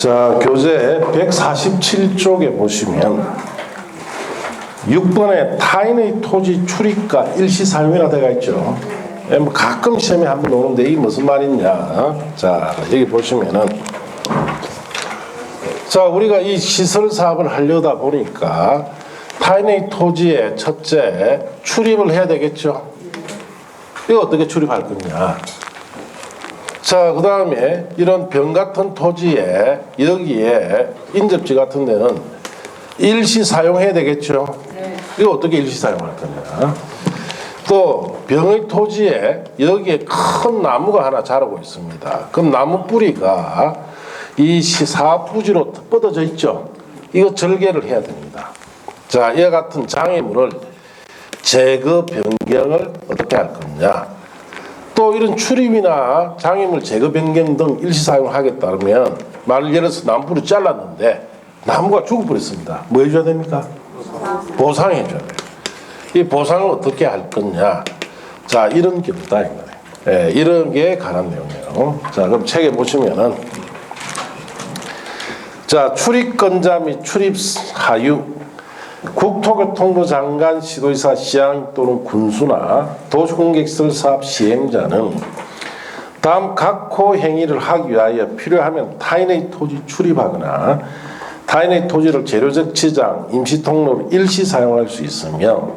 자, 교재 147쪽에 보시면 6번에 타인의 토지 출입과 일시 사용이라 되어 있죠. 뭐 가끔 시험에 한번 오는데 이게 무슨 말이냐. 자, 여기 보시면은 자, 우리가 이 시설 사업을 하려다 보니까 타인의 토지에 첫째 출입을 해야 되겠죠. 이거 어떻게 출입할 거냐. 자, 그 다음에 이런 병 같은 토지에 여기에 인접지 같은 데는 일시 사용해야 되겠죠. 이거 어떻게 일시 사용할 거냐. 또 병의 토지에 여기에 큰 나무가 하나 자라고 있습니다. 그럼 나무 뿌리가 이 사부지로 뻗어져 있죠. 이거 절개를 해야 됩니다. 자, 이와 같은 장애물을 제거 변경을 어떻게 할 거냐. 또 이런 출입이나 장애물 제거 변경 등 일시 사용을 하겠다 그러면 말을 예를 들어서 나무를 잘랐는데 나무가 죽어버렸습니다. 뭐 해줘야 됩니까? 보상해 줘야 돼요. 이 보상을 어떻게 할 거냐. 자, 이런 경우다. 예, 이런 게 관한 내용이에요. 자, 그럼 책에 보시면은 자, 출입권자 및 출입사유 국토교통부 장관, 시도지사, 시장 또는 군수나 도시공개시설 사업 시행자는 다음 각호 행위를 하기 위하여 필요하면 타인의 토지 출입하거나 타인의 토지를 재료적 지장, 임시통로로 일시 사용할 수 있으며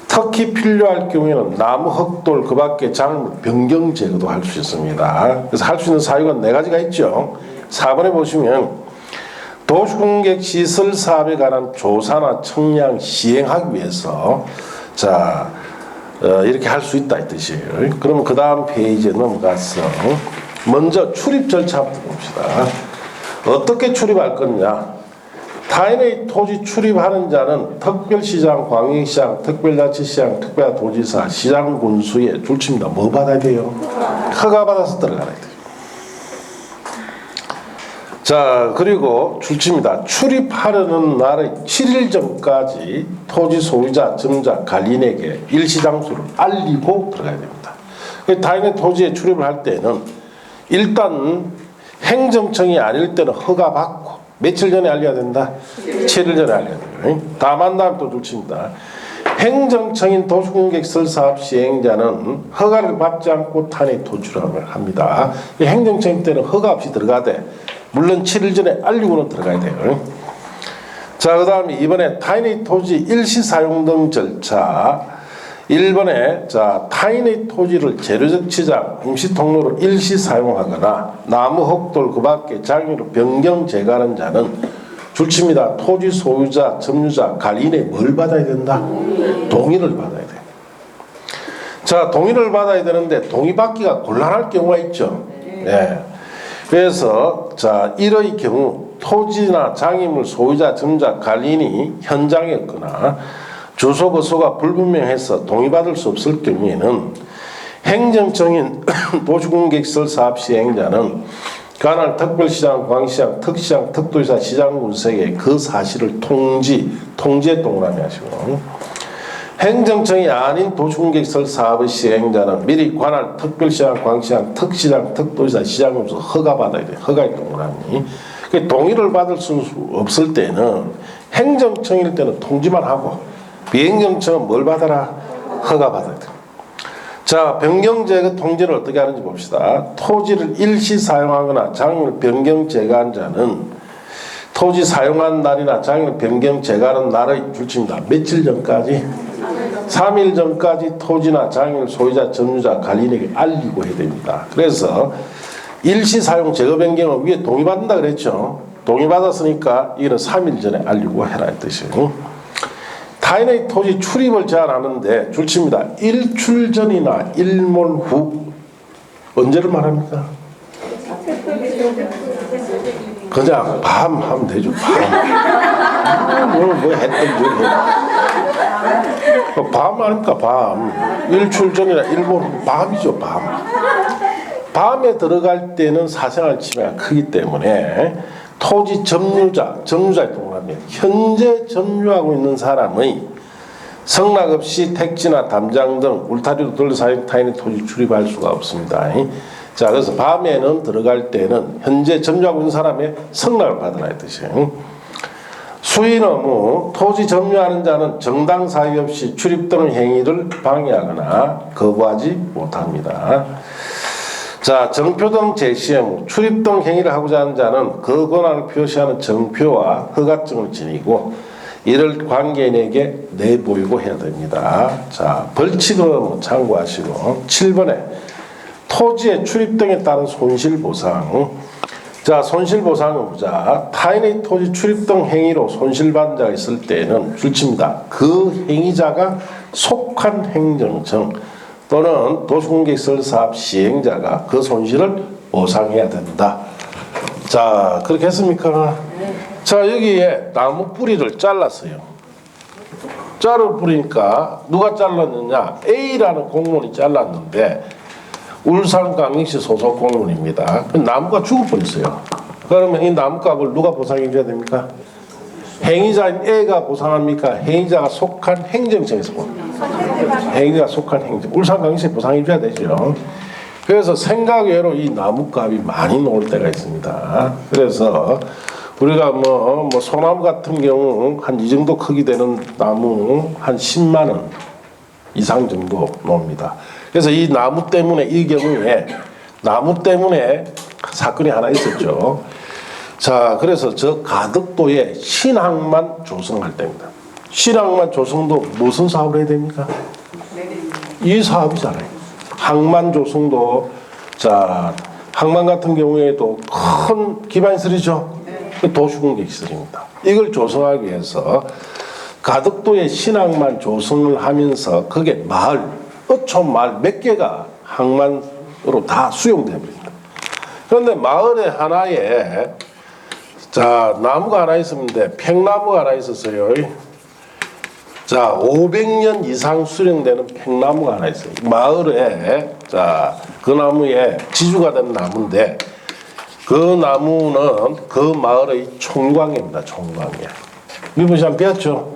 특히 필요할 경우에는 나무, 흙돌, 그 밖에 작물 변경 제거도 할 수 있습니다. 그래서 할 수 있는 사유가 4가지가 있죠. 4번에 보시면 도시공개 시설 사업에 관한 조사나 청량 시행하기 위해서 자 이렇게 할 수 있다 이 뜻이에요. 그러면 그 다음 페이지에 넘어가서 먼저 출입 절차부터 봅시다. 어떻게 출입할 거냐. 타인의 토지 출입하는 자는 특별시장, 광역시장, 특별자치시장, 특별도지사, 시장군수에 줄칩니다. 뭐 받아야 돼요? 허가 받아서 들어가야 돼요. 자, 그리고 출입입니다. 출입하려는 날의 7일 전까지 토지 소유자, 점자, 관리인에게 일시장소를 알리고 들어가야 됩니다. 타인의 토지에 출입을 할 때는 일단 행정청이 아닐 때는 허가받고 며칠 전에 알려야 된다? 7일 전에 알려야 돼요. 다만 다음 또 출입입니다. 행정청인 도시공개시설 사업 시행자는 허가를 받지 않고 타인의 토지를 합니다. 행정청 때는 허가 없이 들어가되 물론 7일 전에 알리고는 들어가야 돼요. 자, 그 다음에 이번에 타인의 토지 일시 사용 등 절차. 1번에 자, 타인의 토지를 재료적 지장, 임시통로로 일시 사용하거나 나무, 흙돌, 그 밖에 장애로 변경 제거하는 자는 줄칩니다. 토지 소유자, 점유자, 관리인의 뭘 받아야 된다? 동의를 받아야 돼요. 자, 동의를 받아야 되는데 동의받기가 곤란할 경우가 있죠. 네. 그래서 자, 이의 경우 토지나 장애물 소유자, 점자, 관리인이 현장에 없거나 주소, 거소가 불분명해서 동의받을 수 없을 경우에는 행정청인 도시공개시설 사업 시행자는 관할 특별시장, 광시장, 특시장, 특도지사, 시장군수에게 그 사실을 통지에 동그라미 하시고 행정청이 아닌 도시공개시설 사업의 시행자는 미리 관할 특별시장, 광시장, 특시장, 특도지사, 시장군수 허가받아야 돼요. 허가의 동그라미. 동의를 받을 수 없을 때는 행정청일 때는 통지만 하고 비행정청은 뭘 받아라? 허가받아야 돼요. 자, 변경제거 통지를 어떻게 하는지 봅시다. 토지를 일시 사용하거나 장애물 변경 제거한 자는 토지 사용한 날이나 장애물 변경 제거하는 날의 줄칩니다. 며칠 전까지? 3일 전까지 토지나 장애물 소유자, 점유자, 관리인에게 알리고 해야 됩니다. 그래서 일시 사용 제거 변경은 위에 동의받는다 그랬죠. 동의받았으니까 이거는 3일 전에 알리고 해라 이 뜻이에요. 타인의 토지 출입을 제한하는데 줄칩니다. 일출 전이나 일몰 후 언제를 말합니까? 그냥 밤 하면 되죠. 밤. 오늘 뭐 했던 밤 아닙니까? 밤. 일출 전이나 일몰 후 밤이죠. 밤. 밤에 들어갈 때는 사생활 침해가 크기 때문에 토지 점유자의 동그라미 현재 점유하고 있는 사람의 성락 없이 택지나 담장 등 울타리로 둘러싸인 타인의 토지 출입할 수가 없습니다. 자, 그래서 밤에는 들어갈 때는 현재 점유하고 있는 사람의 승낙을 받으라 뜻이에요. 수의너무 토지 점유하는 자는 정당 사유 없이 출입 또는 행위를 방해하거나 거부하지 못합니다. 자, 정표 등 제시의 무 출입 등 행위를 하고자 하는 자는 그 권한을 표시하는 정표와 허가증을 지니고 이를 관계인에게 내보이고 해야 됩니다. 자, 벌칙은 참고하시고 7번에 토지의 출입 등에 따른 손실보상. 자, 손실보상은 보자. 타인의 토지 출입 등 행위로 손실받은 자가 있을 때는 줄칩니다. 그 행위자가 속한 행정청 또는 도시공개시설 사업 시행자가 그 손실을 보상해야 된다. 자, 그렇게 했습니까? 자, 여기에 나무 뿌리를 잘랐어요. 자르 뿌리니까 누가 잘랐느냐? A라는 공무원이 잘랐는데 울산광역시 소속 공무원입니다. 나무가 죽어버렸어요. 그러면 이 나무값을 누가 보상해 줘야 됩니까? 행위자인 A가 보상합니까? 행위자가 속한 행정청에서 행위자가 속한 행정 울산광역시에 보상해 줘야 되죠. 그래서 생각외로 이 나무값이 많이 나올 때가 있습니다. 그래서 우리가 뭐 소나무 같은 경우 한 이 정도 크기 되는 나무 한 10만 원 이상 정도 나옵니다. 그래서 이 나무 때문에 이 경우에 나무 때문에 사건이 하나 있었죠. 자, 그래서 저 가덕도에 신항만 조성할 때입니다. 신항만 조성도 무슨 사업을 해야 됩니까? 이 사업이잖아요. 항만 조성도 자 항만 같은 경우에도 큰 기반시설이죠. 도시공개시설입니다. 이걸 조성하기 위해서 가덕도에 신항만 조성을 하면서 그게 마을, 어촌 마을 몇 개가 항만으로 다 수용됩니다. 그런데 마을에 하나에 자 나무가 하나 있었는데 팽나무가 하나 있었어요. 자 500년 이상 수령되는 팽나무가 하나 있어요. 마을에 자 그 나무에 지주가 된 나무인데 그 나무는 그 마을의 총광입니다. 총광계. 미분 시간 배웠죠?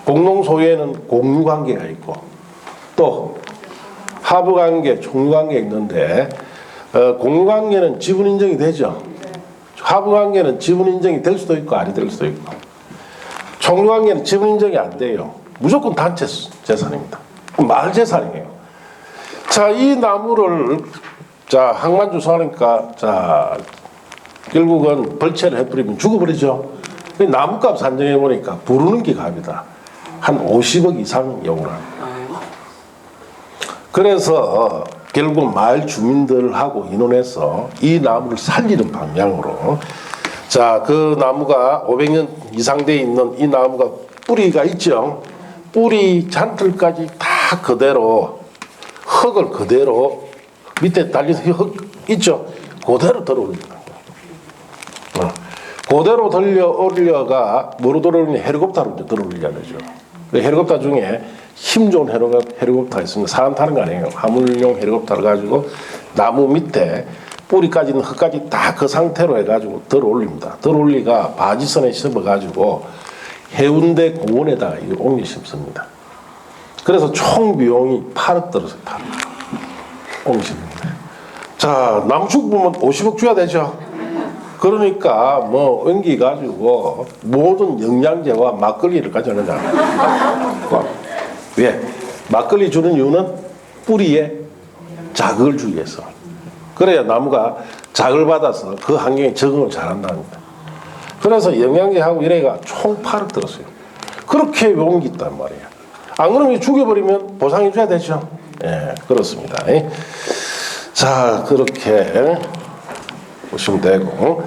공동소유에는 공유관계가 있고 또 하부관계, 총유관계 있는데 공유관계는 지분인정이 되죠. 하부관계는 지분인정이 될 수도 있고 아니 될 수도 있고 총유관계는 지분인정이 안 돼요. 무조건 단체 재산입니다. 마을 재산이에요. 자, 이 나무를 자 항만 조성하니까 자 결국은 벌채를 해버리면 죽어버리죠. 나무값 산정해 보니까 부르는 게 값이다. 한 50억 이상 요구를 합니다. 그래서 결국 마을 주민들하고 의논해서 이 나무를 살리는 방향으로 자 그 나무가 500년 이상 돼 있는 이 나무가 뿌리가 있죠. 뿌리 잔틀까지 다 그대로 흙을 그대로 밑에 달린 흙 있죠. 그대로 들어 올립니다. 그대로 들려 올려가 뭐로 들어 올리냐 헬리콥터로 들어 올리냐 되죠. 헬리콥터 중에 힘 좋은 헬리콥터가 있습니다. 사람 타는 거 아니에요. 화물용 헬리콥터를 가지고 나무 밑에 뿌리까지 있는 흙까지 다 그 상태로 해가지고 들어 올립니다. 들어 올리가 바지선에 심어가지고 해운대 공원에다가 이걸 옮겨 심습니다. 그래서 총 비용이 8억 들었어요. 8억. 옮겨 심습니다. 자, 나무 죽으면 50억 줘야 되죠. 그러니까 뭐 옮기 가지고 모든 영양제와 막걸리를 가져가자. 왜? 막걸리 주는 이유는 뿌리에 자극을 주기 위해서. 그래야 나무가 자극을 받아서 그 환경에 적응을 잘한답니다. 그래서 영양제하고 이래가 총 8억 들었어요. 그렇게 옮겼단 말이에요. 안 그러면 죽여버리면 보상해 줘야 되죠. 예, 그렇습니다. 자, 그렇게 보시면 되고.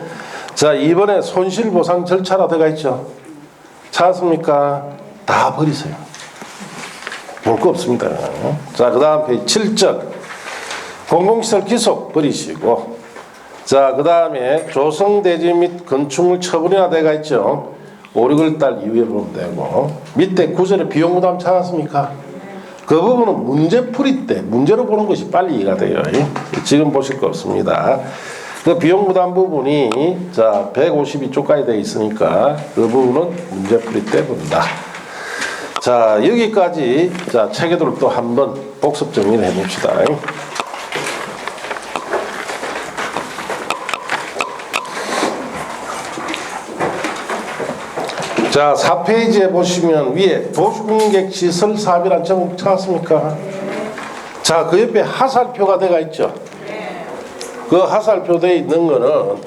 자, 이번에 손실보상 절차가 들어가 있죠. 찾았습니까? 다 버리세요. 볼 거 없습니다. 자, 그 다음 페이지 7절. 공공시설 기속 버리시고. 자, 그 다음에 조성대지 및 건축물 처분이나 돼가 있죠. 5, 6월달 이후에 보면 되고. 밑에 9절에 비용부담 찾았습니까? 그 부분은 문제풀이 때 문제로 보는 것이 빨리 이해가 돼요. 지금 보실 거 없습니다. 그 비용부담 부분이 자 152쪽까지 되어 있으니까 그 부분은 문제풀이 때 본다. 자, 여기까지 자 체계도를 또 한번 복습 정리를 해봅시다. 자, 4페이지에 보시면 위에 도시공객 시설 사업이라는 제목 찾았습니까? 자, 그 옆에 하살표가 되어 있죠. 그 하살표 되어 있는 거는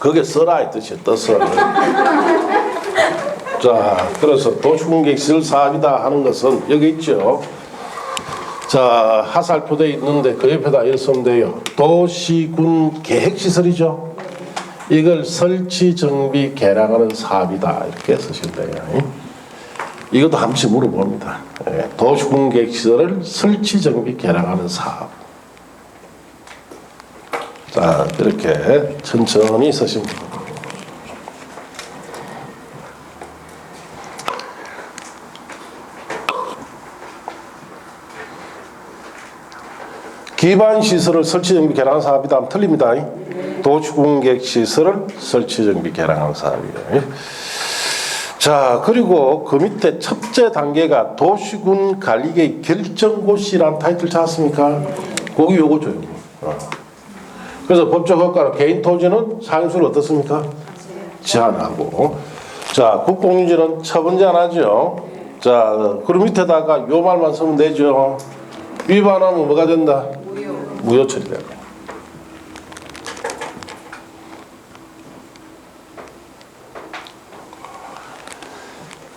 거기에 써라 이 뜻이에요. 떠서. 자, 그래서 도시공객 시설 사업이다 하는 것은 여기 있죠. 자, 하살표 되어 있는데 그 옆에다 이렇게 쓰면 돼요. 도시군 계획시설이죠. 이걸 설치, 정비, 개량하는 사업이다 이렇게 쓰시면 돼요. 이것도 한 번씩 물어봅니다. 도시군 계획시설을 설치, 정비, 개량하는 사업. 자, 이렇게 천천히 쓰시면 됩니다. 기반시설을 설치, 정비, 개량하는 사업이다 하면 틀립니다. 도시공객시설을 설치, 정비, 개량하는 사업이에요. 자, 그리고 그 밑에 첫째 단계가 도시군 관리계획 결정고시라는 타이틀 찾았습니까? 거기 요거죠. 그래서 법적 허가로 개인 토지는 사용수를 어떻습니까? 제한하고. 자, 국공유지는 처분 제한하죠. 자, 그럼 밑에다가 요 말만 쓰면 되죠. 위반하면 뭐가 된다? 무효 처리되고.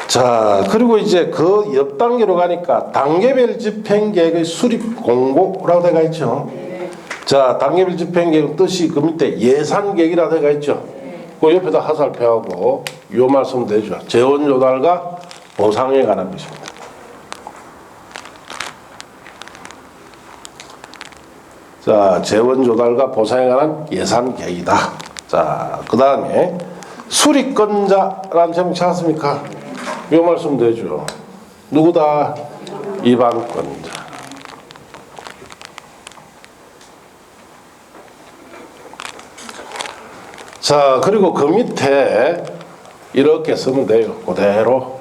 자, 그리고 이제 그 옆 단계로 가니까 단계별 집행계획의 수립 공고라고 되어 있죠. 자, 단계별 집행계획 뜻이 그 밑에 예산계획이라고 되어 있죠. 그 옆에다 하살표하고 요 말씀 되죠. 재원 조달과 보상에 관한 것입니다. 자, 재원 조달과 보상에 관한 예산 계획이다. 자, 그 다음에 수리권자라는 제목 찾았습니까? 요 말씀 되죠. 누구다? 이반권자. 자, 그리고 그 밑에 이렇게 쓰면 돼요. 그대로.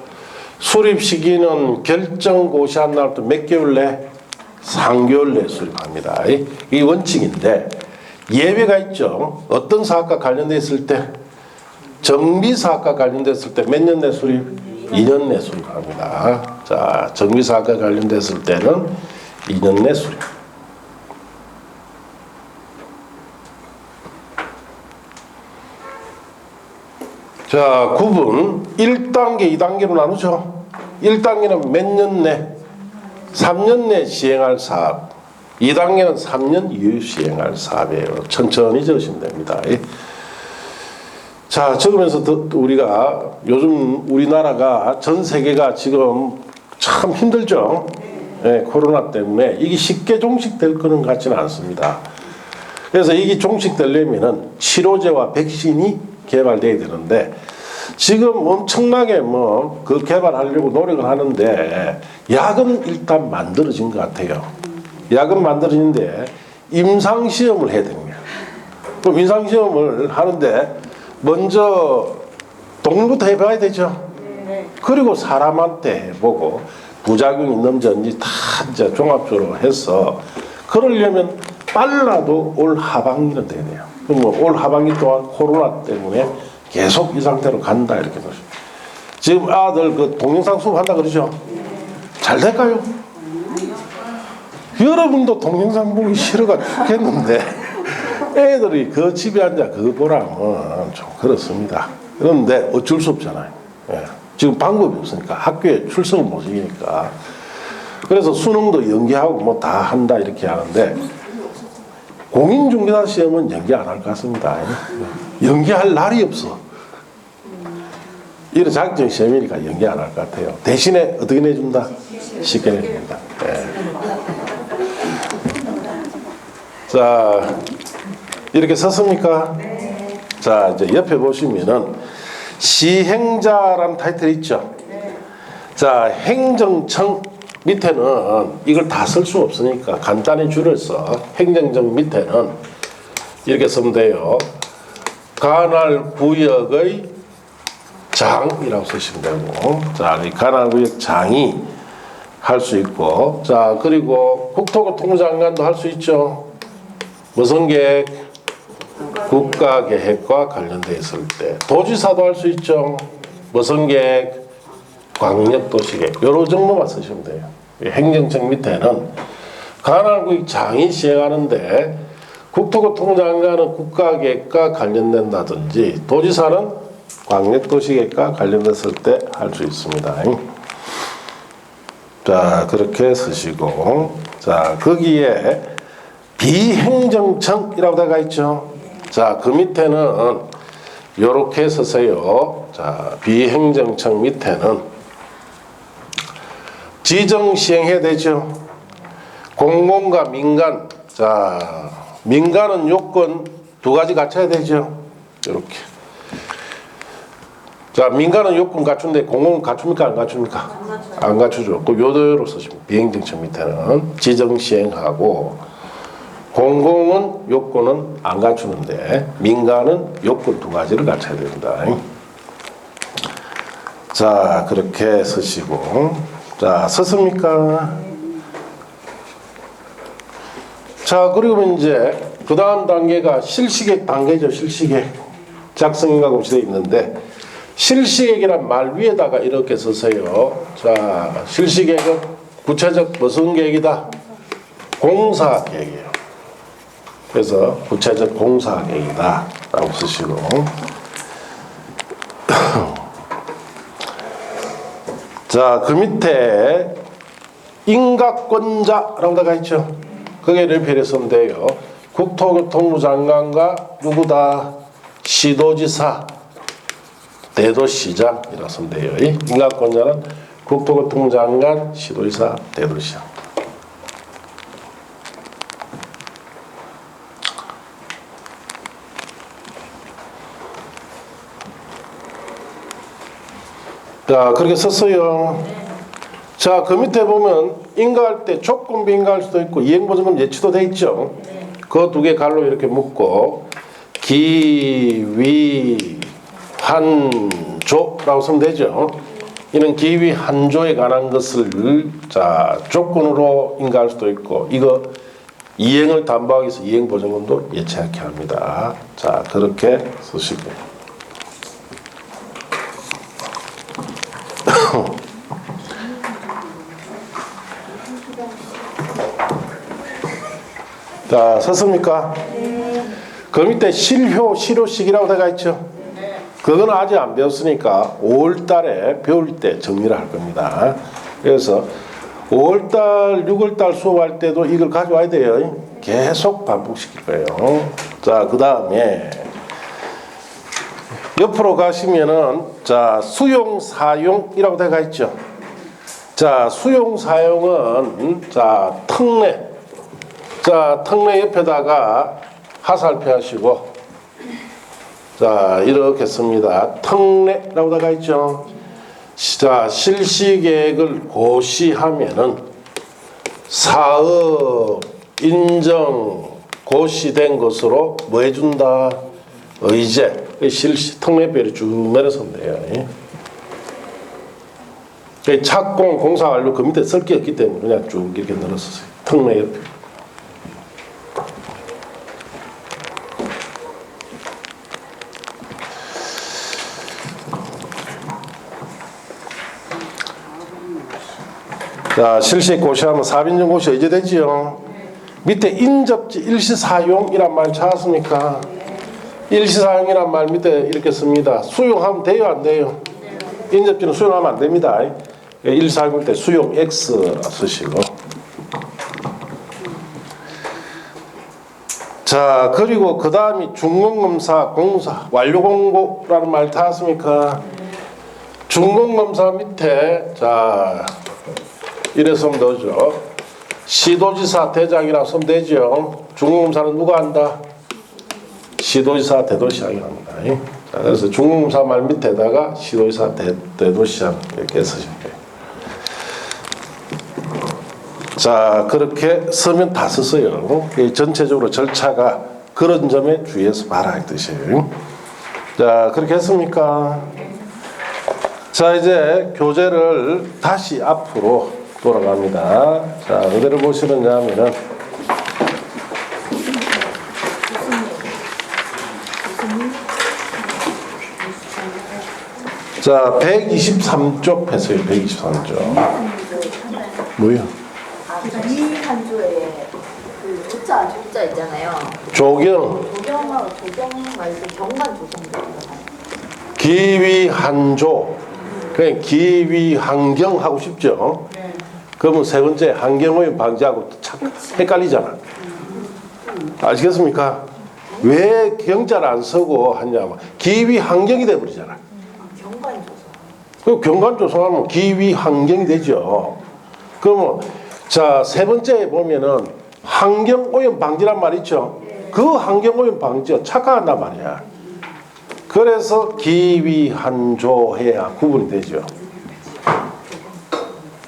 수립 시기는 결정 고시한 날부터 몇 개월 내? 3개월 내에 수립합니다. 이 원칙인데 예외가 있죠. 어떤 사업과 관련돼 있을 때, 정비 사업과 관련됐을 때 몇 년 내 수립? 2년 내 수립합니다. 자, 정비 사업과 관련됐을 때는 2년 내 수립. 자, 구분 1단계, 2단계로 나누죠. 1단계는 몇 년 내? 3년 내 시행할 사업. 2단계는 3년 이후 시행할 사업이에요. 천천히 적으시면 됩니다. 자, 적으면서 우리가 요즘 우리나라가 전 세계가 지금 참 힘들죠. 네, 코로나 때문에 이게 쉽게 종식될 거는 같지는 않습니다. 그래서 이게 종식되려면은 치료제와 백신이 개발돼야 되는데 지금 엄청나게 그 개발하려고 노력을 하는데 약은 일단 만들어진 것 같아요. 약은 만들어지는데 임상시험을 해야 됩니다. 그럼 임상시험을 하는데 먼저 동물부터 해봐야 되죠. 그리고 사람한테 해보고 부작용이 있는지 없는지 다 이제 종합적으로 해서 그러려면 빨라도 올 하반기는 돼야 돼요. 그럼 올 하반기 동안 코로나 때문에 계속 이 상태로 간다 이렇게 보시죠. 지금 아들 그 동영상 수업한다 그러죠. 잘 될까요? 여러분도 동영상 보기 싫어가 죽겠는데 애들이 그 집에 앉아 그거 보라면 좀 그렇습니다. 그런데 어쩔 수 없잖아요. 예. 지금 방법이 없으니까 학교에 출석을 못 시키니까 그래서 수능도 연기하고 뭐 다 한다 이렇게 하는데 공인중개사 시험은 연기 안 할 것 같습니다. 연기할 날이 없어. 이런 자격증 시험이니까 연기 안 할 것 같아요. 대신에 어떻게 내준다? 쉽게 내줍니다. 네. 자, 이렇게 썼습니까? 네. 자, 이제 옆에 보시면은 시행자라는 타이틀이 있죠. 네. 자, 행정청 밑에는 이걸 다 쓸 수 없으니까 간단히 줄여서 행정청 밑에는 이렇게 쓰면 돼요. 관할 구역의 장이라고 쓰시면 되고, 자, 이 관할 구역 장이 할 수 있고, 자, 그리고 국토교통부 장관도 할 수 있죠. 무슨 계획? 국가계획과 관련돼 있을 때. 도지사도 할 수 있죠. 무슨 계획? 광역도시계획. 요런 정도만 쓰시면 돼요. 행정청 밑에는 관할구역 장이 시행하는데 국토교통장관은 국가계획과 관련된다든지 도지사는 광역도시계획과 관련됐을 때 할 수 있습니다. 자, 그렇게 쓰시고, 자, 거기에 비행정청이라고 되어 있죠. 자, 그 밑에는 요렇게 쓰세요. 자, 비행정청 밑에는 지정 시행해야 되죠. 공공과 민간. 자, 민간은 요건 두 가지 갖춰야 되죠. 이렇게. 자, 민간은 요건 갖춘데 공공은 갖춥니까? 안 갖춥니까? 안 갖추죠. 그 요대로 쓰시면 비행정청 밑에는 지정 시행하고 공공은 요건은 안 갖추는데 민간은 요건 두 가지를 갖춰야 됩니다. 자, 그렇게 쓰시고, 자, 썼습니까? 자, 그리고 이제 그 다음 단계가 실시계획 단계죠. 실시계획. 작성인가고 되어 있는데 실시계획이란 말 위에다가 이렇게 쓰세요. 자, 실시계획은 구체적 무슨 계획이다? 공사계획이에요. 그래서 구체적 공사계획이다 라고 쓰시고 자, 그 밑에 인가권자라고 나가 있죠. 거기에 이렇게 쓰면 돼요. 국토교통부 장관과 누구다? 시도지사, 대도시장이라고 쓰면 돼요. 인가권자는 국토교통부 장관, 시도지사, 대도시장. 자, 그렇게 썼어요. 자, 그 밑에 보면 인가할 때 조건부 인가할 수도 있고 이행보증금 예치도 돼 있죠. 그 두 개 갈로 이렇게 묶고 기위한조라고 쓰면 되죠. 이는 기위한조에 관한 것을 자, 조건으로 인가할 수도 있고 이거 이행을 담보하기 위해서 이행보증금도 예치하게 합니다. 자, 그렇게 쓰시고요. 자, 썼습니까? 그 밑에 실효시료식이라고 되어 있죠. 그건 아직 안 배웠으니까 5월달에 배울 때 정리를 할 겁니다. 그래서 5월달, 6월달 수업할 때도 이걸 가져와야 돼요. 계속 반복시킬 거예요. 자, 그 다음에 옆으로 가시면은 자, 수용 사용이라고 되어 있죠. 자, 수용 사용은 자, 특례. 자, 특례 옆에다가 하살표 하시고 자, 이렇게 씁니다. 특례라고 나가 있죠. 자, 실시계획을 고시하면은 사업 인정 고시된 것으로 뭐 해준다? 의제. 실시 특례표를 쭉 내려서면 돼요. 착공 공사 완료 그 밑에 쓸 게 없기 때문에 그냥 쭉 이렇게 늘었어요. 특례 옆에. 자, 실시 고시하면 사빈정 고시 의제되지요. 밑에 인접지 일시사용이란 말 찾았습니까? 일시사용이란 말 밑에 이렇게 씁니다. 수용하면 돼요, 안 돼요? 인접지는 수용하면 안 됩니다. 일시사용일 때 수용 X라 쓰시고. 자, 그리고 그 다음이 준공검사 공사 완료공고라는 말 찾았습니까? 준공검사 밑에 자, 이래 쓰면 되죠. 시도지사 대장이라고 쓰면 되죠. 준공검사는 누가 한다? 시도지사 대도시장이 합니다. 자, 그래서 준공검사 말 밑에다가 시도지사 대도시장 이렇게 쓰시면 돼요. 자, 그렇게 쓰면 다 썼어요. 전체적으로 절차가 그런 점에 주의해서 말할 뜻이에요. 자, 그렇게 했습니까? 자, 이제 교재를 다시 앞으로 돌아갑니다. 자, 어디를 보시느냐 하면은 자, 123쪽 펴세요. 123쪽. 뭐요? 이 한조에 그 조자 있잖아요. 조경. 조경하고 조경 말고 경관 조성. 기위 한조. 그냥 기위 환경 하고 싶죠. 그러면 세 번째 환경오염 방지하고 참 헷갈리잖아. 아시겠습니까? 왜 경자를 안 쓰고 하냐면 기위 환경이 돼버리잖아. 경관 조성. 그 경관 조성하면 기위 환경이 되죠. 그러면 자, 세 번째 보면은 환경오염 방지란 말 있죠. 그 환경오염 방지가 착각한단 말이야. 그래서 기위 한조해야 구분이 되죠.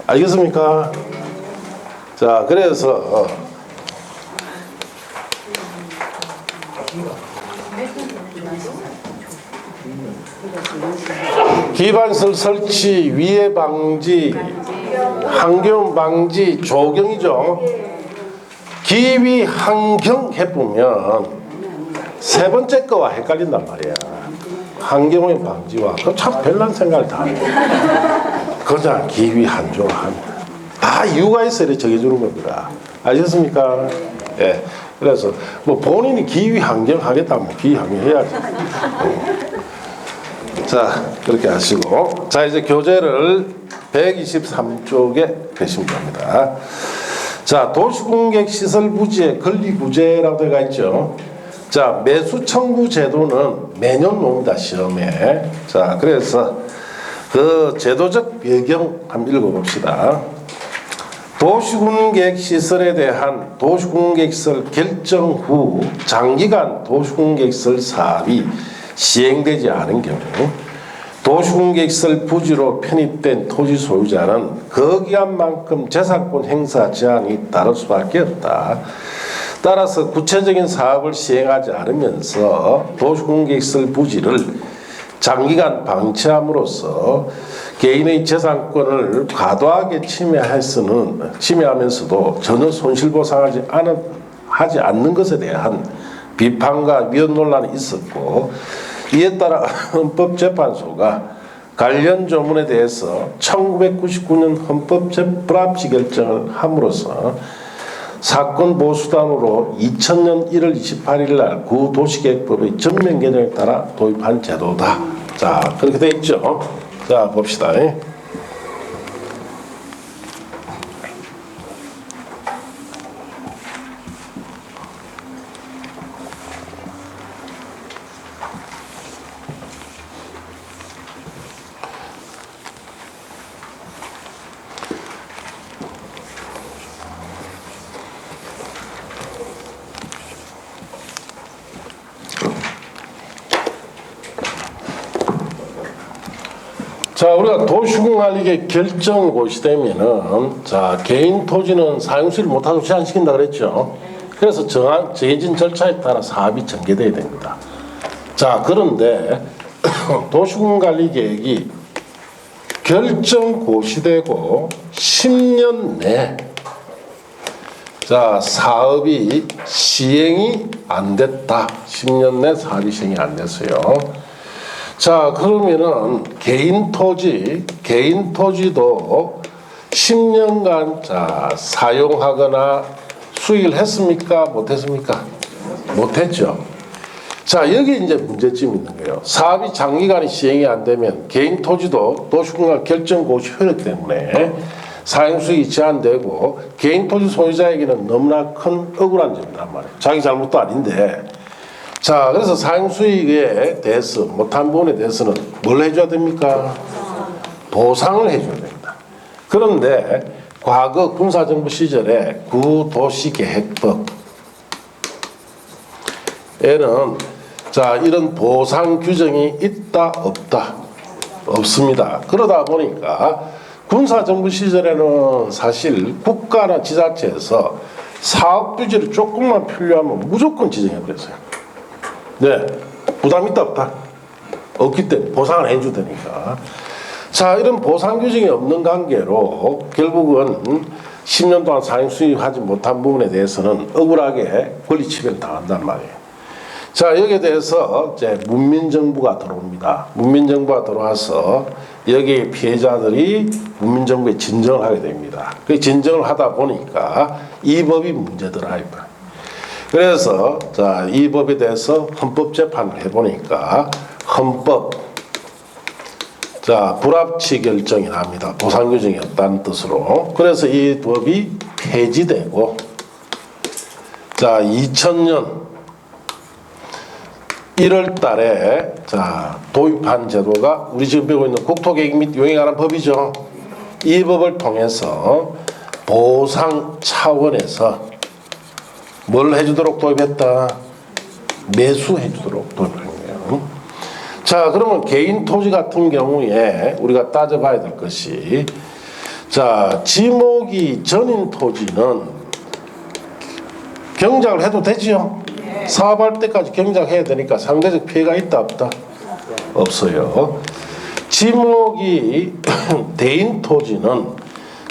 알겠습니까? 자, 그래서 기반시설 설치, 위해 방지, 환경 방지, 조경이죠. 기위 환경 해보면 세 번째 거와 헷갈린단 말이야. 환경오염 방지와 그 참 별난 생각을 다 해. 그자 기위 한조 다 이유가 있어야 정해주는 겁니다. 아셨습니까? 예. 그래서 뭐 본인이 기위 환경 하겠다면 기위 환경 해야지. 자, 그렇게 하시고 자, 이제 교재를 123쪽에 펴시면 됩니다. 자, 도시공객시설 부지의 권리구제라고 되어 있죠. 자, 매수 청구 제도는 매년 옵니다, 시험에. 자, 그래서 그 제도적 배경 한번 읽어봅시다. 도시공객시설에 대한 도시공객시설 결정 후 장기간 도시공객시설 사업이 시행되지 않은 경우 도시공객시설 부지로 편입된 토지 소유자는 그 기간만큼 재산권 행사 제한이 따를 수밖에 없다. 따라서 구체적인 사업을 시행하지 않으면서 도시공객시설 부지를 장기간 방치함으로써 개인의 재산권을 과도하게 침해하면서도 전혀 손실보상하지 않는 것에 대한 비판과 위헌 논란이 있었고, 이에 따라 헌법재판소가 관련 조문에 대해서 1999년 헌법재 불합치 결정을 함으로써 사건 보수단으로 2000년 1월 28일 날 구도시계획법의 전면 개정에 따라 도입한 제도다. 자, 그렇게 돼 있죠. 자, 봅시다. 자, 우리가 도시공관리계 결정 고시되면은, 자, 개인 토지는 사용수를 못하도록 제한시킨다 그랬죠. 그래서 정해진 절차에 따라 사업이 전개돼야 됩니다. 자, 그런데 도시공관리계획이 결정 고시되고 10년 내 자, 사업이 시행이 안 됐다. 10년 내 사업이 시행이 안 됐어요. 자, 그러면은 개인 토지도 10년간 자, 사용하거나 수익을 했습니까? 못했습니까? 못했죠. 자, 여기 이제 문제점이 있는 거예요. 사업이 장기간이 시행이 안 되면 개인 토지도 도시공간 결정 고시 효력 때문에 사용 수익이 제한되고 개인 토지 소유자에게는 너무나 큰 억울한 점이란 말이에요. 자기 잘못도 아닌데. 자, 그래서 사용수익에 대해서 못한 부분에 대해서는 뭘 해줘야 됩니까? 보상을 해줘야 됩니다. 그런데 과거 군사정부 시절에 구도시계획법에는 자, 이런 보상 규정이 있다 없다? 없습니다. 그러다 보니까 군사정부 시절에는 사실 국가나 지자체에서 사업 부지를 조금만 필요하면 무조건 지정해버렸어요. 네, 부담 있다 없다? 없기 때문에 보상을 해주다니까. 자, 이런 보상 규정이 없는 관계로 결국은 10년 동안 사용 수익하지 못한 부분에 대해서는 억울하게 권리 침해를 당한단 말이에요. 자, 여기에 대해서 이제 문민정부가 들어옵니다. 문민정부가 들어와서 여기 피해자들이 문민정부에 진정을 하게 됩니다. 그 진정을 하다 보니까 이 법이 문제더라. 그래서 자, 이 법에 대해서 헌법 재판을 해보니까 헌법 자, 불합치 결정이 납니다. 보상 규정이 없다는 뜻으로. 그래서 이 법이 폐지되고 자, 2000년 1월 달에 자, 도입한 제도가 우리 지금 배우고 있는 국토계획 및 용역에 관한 법이죠. 이 법을 통해서 보상 차원에서 뭘 해주도록 도입했다? 매수해주도록 도입한 거예요. 자, 그러면 개인 토지 같은 경우에 우리가 따져봐야 될 것이 자, 지목이 전인 토지는 경작을 해도 되지요? 사업할 때까지 경작해야 되니까 상대적 피해가 있다 없다? 없어요. 지목이 대인 토지는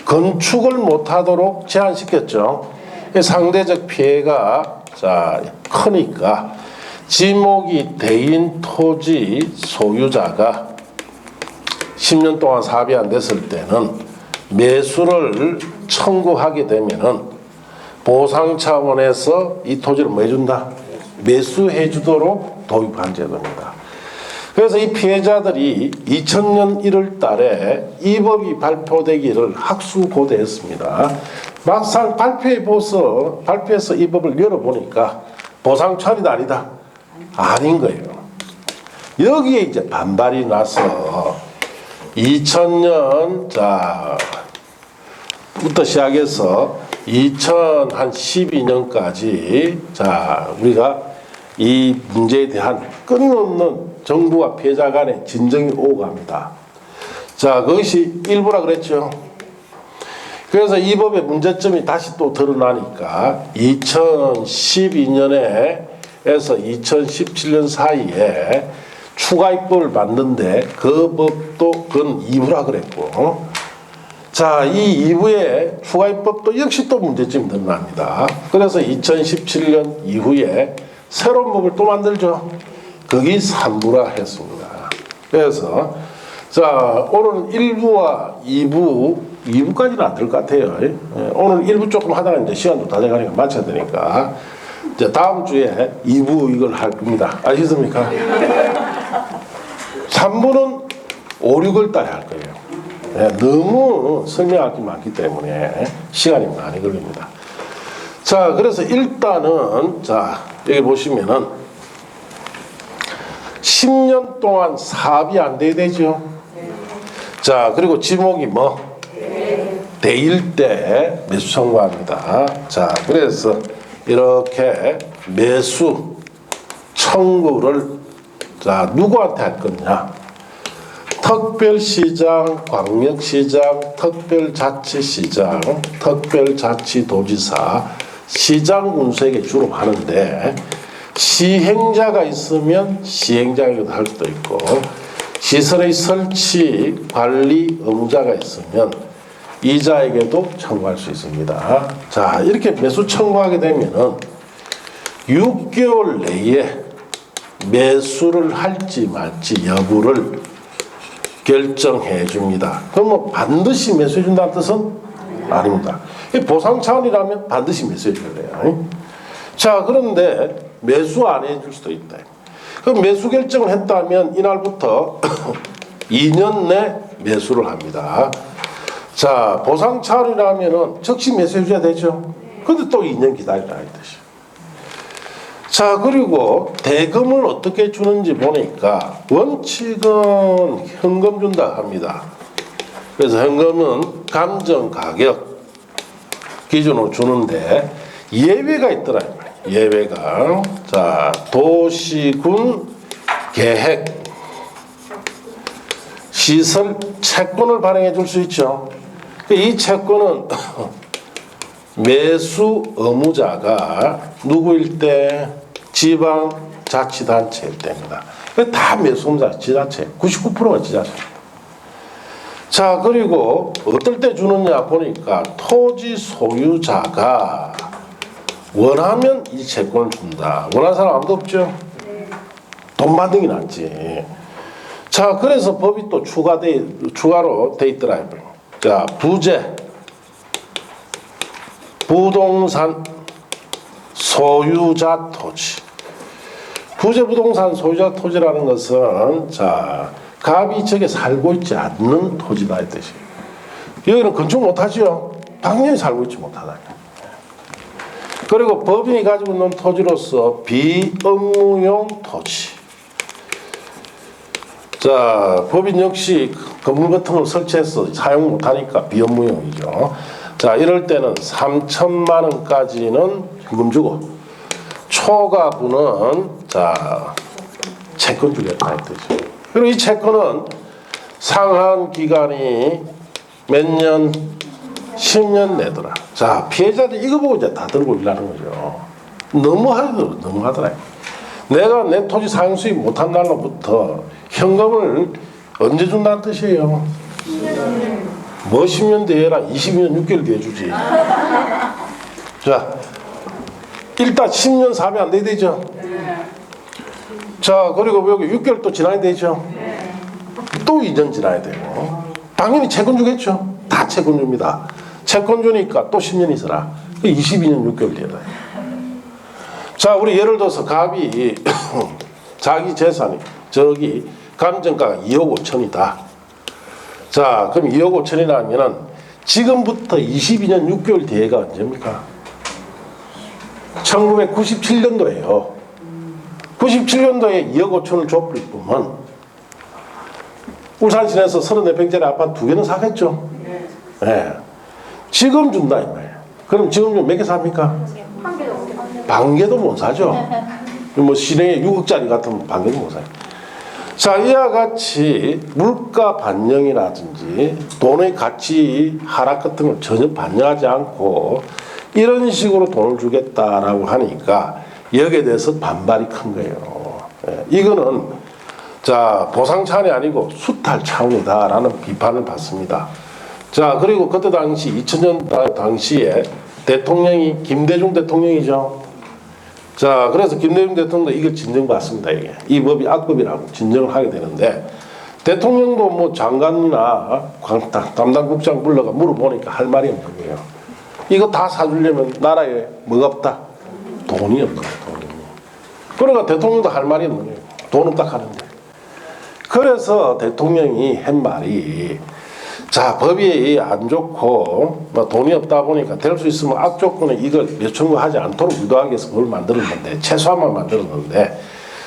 건축을 못하도록 제한시켰죠. 상대적 피해가 자, 크니까 지목이 대인 토지 소유자가 10년 동안 사업이 안 됐을 때는 매수를 청구하게 되면은 보상 차원에서 이 토지를 뭐 해준다? 매수해 주도록 도입한 제도입니다. 그래서 이 피해자들이 2000년 1월 달에 이 법이 발표되기를 학수고대했습니다. 막상 발표해서 이 법을 열어보니까 보상 처리도 아니다. 아닌 거예요. 여기에 이제 반발이 나서 2000년 부터 시작해서 2012년까지 자, 우리가 이 문제에 대한 끊임없는 정부와 피해자 간의 진정이 오고 갑니다. 자, 그것이 일부라 그랬죠. 그래서 이 법의 문제점이 다시 또 드러나니까 2012년에서 2017년 사이에 추가 입법을 만든데 그 법도 그건 2부라 그랬고 자, 이 2부의 추가 입법도 역시 또 문제점이 드러납니다. 그래서 2017년 이후에 새로운 법을 또 만들죠. 그게 3부라 했습니다. 그래서 자, 오늘은 1부와 2부까지는 안 될 것 같아요. 오늘 1부 조금 하다가 이제 시간도 다 돼가니까 마쳐야 되니까 이제 다음 주에 2부 이걸 할 겁니다. 아시겠습니까? 3부는 5, 6월 달에 할 거예요. 너무 설명할 게 많기 때문에 시간이 많이 걸립니다. 자, 그래서 일단은 자, 여기 보시면은 10년 동안 사업이 안 돼야 되죠. 자, 그리고 지목이 뭐? 대일 때 매수 청구합니다. 자, 그래서 이렇게 매수 청구를 자, 누구한테 할 거냐? 특별시장, 광역시장, 특별자치시장, 특별자치도지사, 시장군수에게 주로 하는데 시행자가 있으면 시행자에게도 할 수도 있고 시설의 설치, 관리 의무자가 있으면 이자에게도 청구할 수 있습니다. 자, 이렇게 매수 청구하게 되면은 6개월 내에 매수를 할지 말지 여부를 결정해 줍니다. 그럼 뭐 반드시 매수해 준다는 뜻은 아닙니다. 보상 차원이라면 반드시 매수해 줘야 돼요. 자, 그런데 매수 안 해줄 수도 있다. 그럼 매수 결정을 했다면 이날부터 2년 내 매수를 합니다. 자, 보상 차원이라면은 즉시 매수해 줘야 되죠. 근데 또 2년 기다리라 이 뜻이에요. 자, 그리고 대금을 어떻게 주는지 보니까 원칙은 현금 준다 합니다. 그래서 현금은 감정 가격 기준으로 주는데 예외가 있더라. 예외가 자, 도시군 계획 시설 채권을 발행해 줄 수 있죠. 이 채권은 매수 의무자가 누구일 때? 지방자치단체일 때입니다. 다 매수 의무자 지자체, 99%가 지자체. 자, 그리고 어떨 때 주느냐 보니까 토지 소유자가 원하면 이 채권을 준다. 원하는 사람 아무도 없죠. 돈 받는 게 낫지. 자, 그래서 법이 또 추가로 돼 있더라. 자, 부재, 부동산 소유자 토지. 부재 부동산 소유자 토지라는 것은 자, 갑이 저게 살고 있지 않는 토지다 이 뜻이에요. 여기는 건축 못하지요. 당연히 살고 있지 못하다. 그리고 법인이 가지고 있는 토지로서 비업무용 토지. 자, 법인 역시 건물 같은 걸 설치해서 사용 못하니까 비업무용이죠. 자, 이럴 때는 3천만 원까지는 현금 주고 초과분은 자, 채권 주겠다 이 뜻이죠. 그리고 이 채권은 상한 기간이 몇 년? 10년 내더라. 자, 피해자들 이거 보고 이제 다 들고 일하는 거죠. 너무하더라. 내가 내 토지 사용 수입 못한 날로부터 현금을 언제 준다는 뜻이에요? 뭐 10년 뒤에라 22년 6개월 뒤에 주지. 자, 일단 10년 사면 안 돼야 되죠. 자, 그리고 여기 6개월 또 지나야 되죠. 또 2년 지나야 되고. 당연히 채권 주겠죠. 다 채권 줍니다. 채권 주니까 또 10년 있어라. 22년 6개월 뒤에다. 자, 우리 예를 들어서 갑이 자기 재산이 저기 감정가가 2억 5천이다. 자, 그럼 2억 5천이라면은 지금부터 22년 6개월 뒤에가 언제입니까? 1997년도에요. 97년도에 2억 5천을 줘버릴 뿐만 울산시내에서 34평짜리 아파트 2개는 사겠죠. 네. 지금 준다 이 말이에요. 그럼 지금 몇 개 삽니까? 반 개도 못 사죠. 뭐 시내에 6억짜리 같으면 반 개도 못 사요. 자, 이와 같이 물가 반영이라든지 돈의 가치 하락 같은 걸 전혀 반영하지 않고 이런 식으로 돈을 주겠다라고 하니까 여기에 대해서 반발이 큰 거예요. 예, 이거는 자, 보상 차원이 아니고 수탈 차원이다라는 비판을 받습니다. 자, 그리고 그때 당시 2000년 당시에 대통령이 김대중 대통령이죠. 자, 그래서 김대중 대통령도 이걸 진정받습니다. 이게 이 법이 악법이라고 진정을 하게 되는데 대통령도 뭐 장관이나 담당 국장 불러가 물어보니까 할 말이 없는 거예요. 이거 다 사주려면 나라에 뭐가 없다? 돈이 없다. 돈이. 그러니까 대통령도 할 말이 없는 거예요. 돈 없다 하는데. 그래서 대통령이 한 말이 자, 법이 안 좋고 뭐 돈이 없다 보니까 될 수 있으면 악조건에 이걸 요청하지 않도록 유도하기 위해서 그걸 만들었는데 최소한만 만들었는데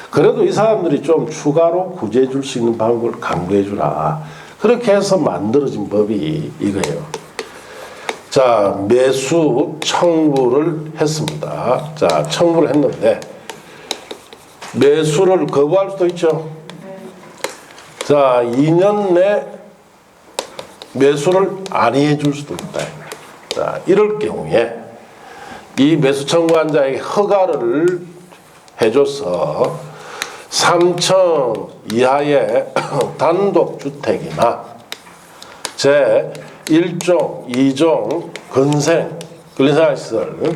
그래도 이 사람들이 좀 추가로 구제해 줄 수 있는 방법을 강구해 주라. 그렇게 해서 만들어진 법이 이거예요. 자, 매수 청구를 했습니다. 자, 청구를 했는데 매수를 거부할 수도 있죠. 자, 2년 내 매수를 안 해줄 수도 있다. 자, 이럴 경우에 이 매수 청구한 자에게 허가를 해줘서 3층 이하의 단독주택이나 제 1종, 2종 건생, 근린생활시설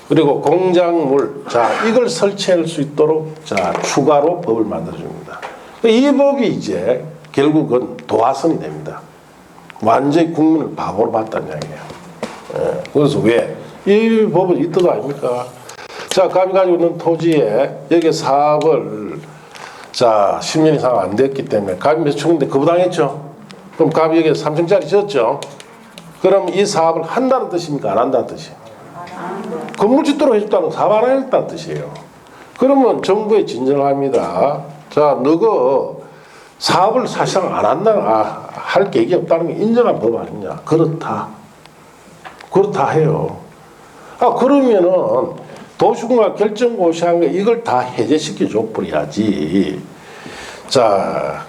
그리고 공작물 자, 이걸 설치할 수 있도록 자, 추가로 법을 만들어줍니다. 이 법이 이제 결국은 도화선이 됩니다. 완전히 국민을 바보로 봤다는 이야기예요. 예, 그래서 왜? 이 법은 이 뜻 아닙니까? 자, 갑이 가지고 있는 토지에 여기 사업을 자, 10년 이상 안 됐기 때문에 갑이 매수 청구인데 거부당했죠. 그럼 갑이 여기 3층짜리 지었죠. 그럼 이 사업을 한다는 뜻입니까? 안 한다는 뜻이에요? 건물 짓도록 해줬다는 건 사업 안 했다는 뜻이에요. 그러면 정부에 진정을 합니다. 자, 너가 사업을 사실상 안 한다, 할 계획이 없다는 게 인정한 법 아니냐. 그렇다 해요. 그러면은 도시공사 결정고시한 거 이걸 다 해제시켜 줘 버려야지. 자,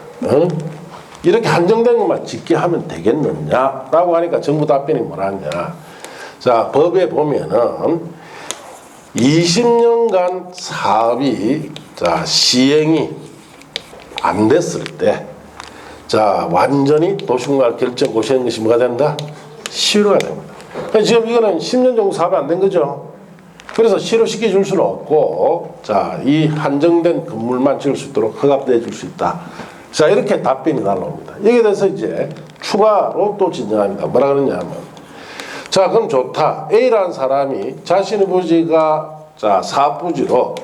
이렇게 한정된 것만 짓게 하면 되겠느냐라고 하니까 정부 답변이 뭐라냐. 자, 법에 보면은 20년간 사업이 자, 시행이 안 됐을 때 자, 완전히 도시공사 결정 고시한 것이 뭐가 된다? 실효가 됩니다. 지금 이거는 10년 정도 사업이 안 된 거죠. 그래서 실효시켜 줄 수는 없고, 자, 이 한정된 건물만 지을 수 있도록 허가돼 줄 수 있다. 자, 이렇게 답변이 날라옵니다. 여기에 대해서 이제 추가로 또 진정합니다. 뭐라 그러냐면, 자, 그럼 좋다. A라는 사람이 자신의 부지가, 자, 사업부지로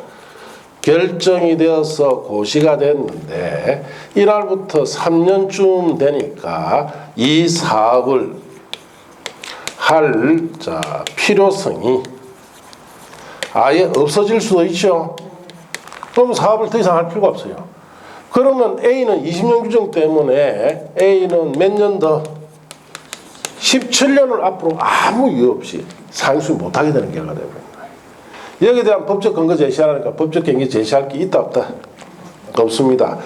결정이 되어서 고시가 됐는데, 이날부터 3년쯤 되니까 이 사업을 할, 자, 필요성이 아예 없어질 수도 있죠. 그럼 사업을 더 이상 할 필요가 없어요. 그러면 A는 20년 규정 때문에 A는 몇 년 더? 17년을 앞으로 아무 이유 없이 상수 못하게 되는 결과가 되어버립니다. 여기에 대한 법적 근거 제시하라니까 법적 근거 제시할 게 있다 없다? 없습니다.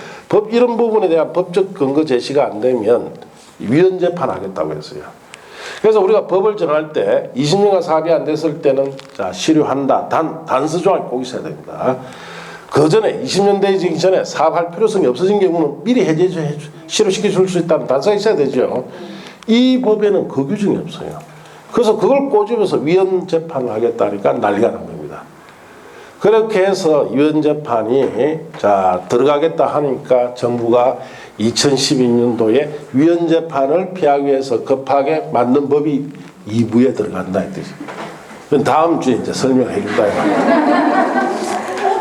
이런 부분에 대한 법적 근거 제시가 안 되면 위헌 재판하겠다고 했어요. 그래서 우리가 법을 정할 때 20년간 사업이 안 됐을 때는, 자, 실효한다. 단서 조항이 꼭 있어야 됩니다. 그 전에 20년 되기 전에 사업할 필요성이 없어진 경우는 미리 실효시켜 줄 수 있다는 단서가 있어야 되죠. 이 법에는 그 규정이 없어요. 그래서 그걸 꼬집어서 위헌 재판을 하겠다니까 난리가 난 겁니다. 그렇게 해서 위헌 재판이, 자, 들어가겠다 하니까 정부가 2012년도에 위헌 재판을 피하기 위해서 급하게 만든 법이 2부에 들어간다 이 뜻입니다. 다음 주에 이제 설명해 준다.